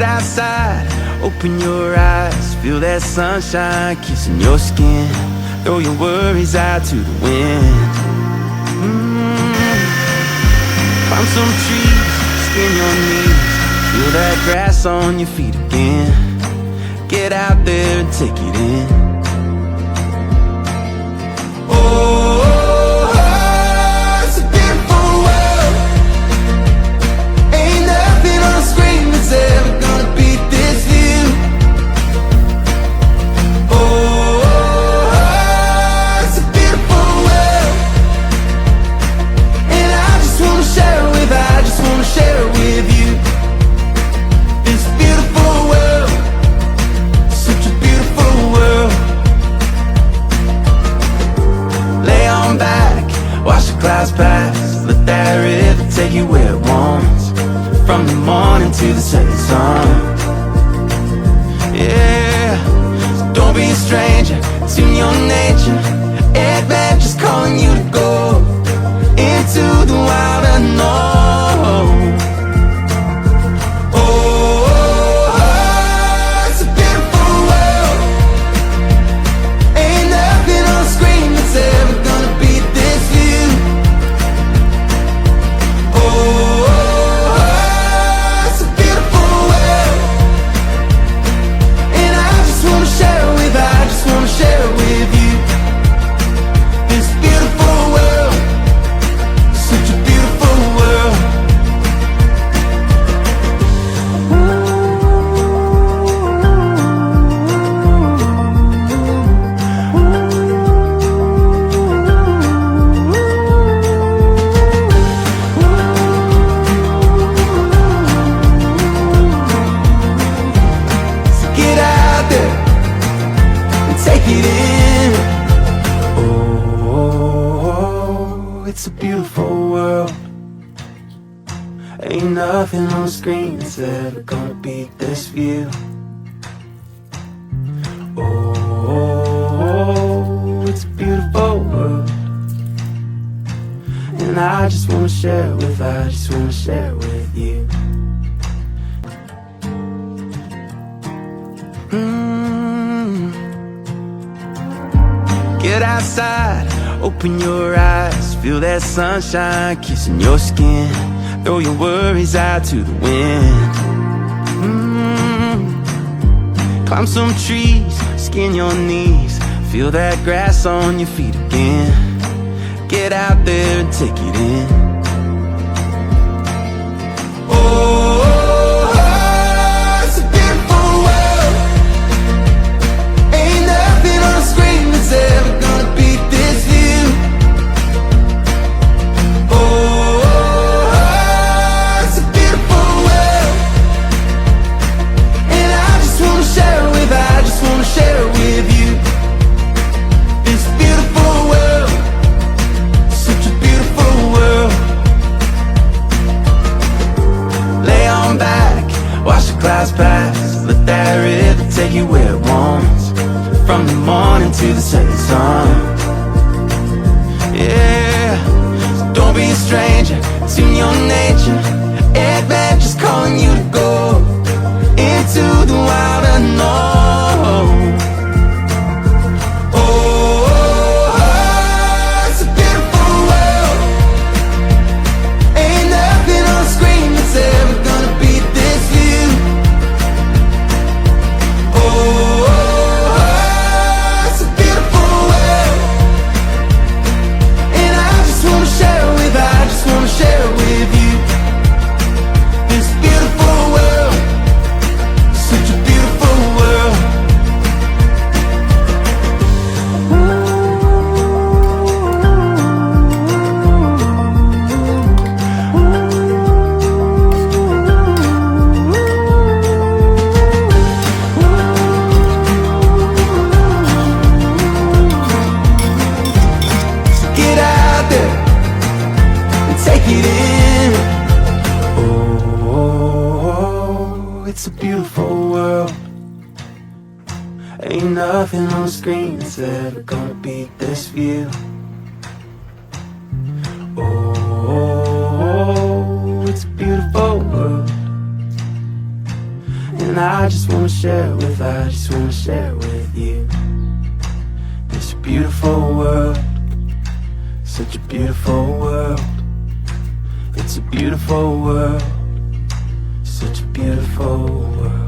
outside, open your eyes, feel that sunshine kissing your skin. Throw your worries out to the wind. Climb some trees, skin your knees, feel that grass on your feet again. Get out there and take it in. Clouds pass, let that river take you where it wants. From the morning to the setting sun. Yeah, so don't be a stranger, tune your nature. Adventure's calling you to go into the wild unknown. It's a beautiful world. Ain't nothing on the screen that's ever gonna beat this view. It's a beautiful world. Ain't nothing on the screen that's ever gonna beat this view. Oh, it's a beautiful world. And I just wanna share it with you. Get outside, open your eyes, feel that sunshine kissing your skin. Throw your worries out to the wind. Climb some trees, skin your knees, feel that grass on your feet again. Get out there and take it in. It's a beautiful world. Ain't nothing on the screen that's ever gonna beat this view. It's a beautiful world. And I just wanna share it with you. This beautiful world, such a beautiful world. Lay on back, watch the clouds pass, let that river take you where it wants. From the morning to the setting sun. Yeah, so don't be a stranger, tune your nature. Adventure's calling you to go into the wild unknown. It's a beautiful world. Ain't nothing on the screen that's ever gonna beat this view. It's a beautiful world. And I just wanna share it with you. This beautiful world, such a beautiful world. So get out there and take it in. Oh, it's a beautiful world. Ain't nothing on the screen that's ever gonna beat this view. Oh, it's a beautiful world. share with you. This beautiful world, such a beautiful world. It's a beautiful world, such a beautiful world.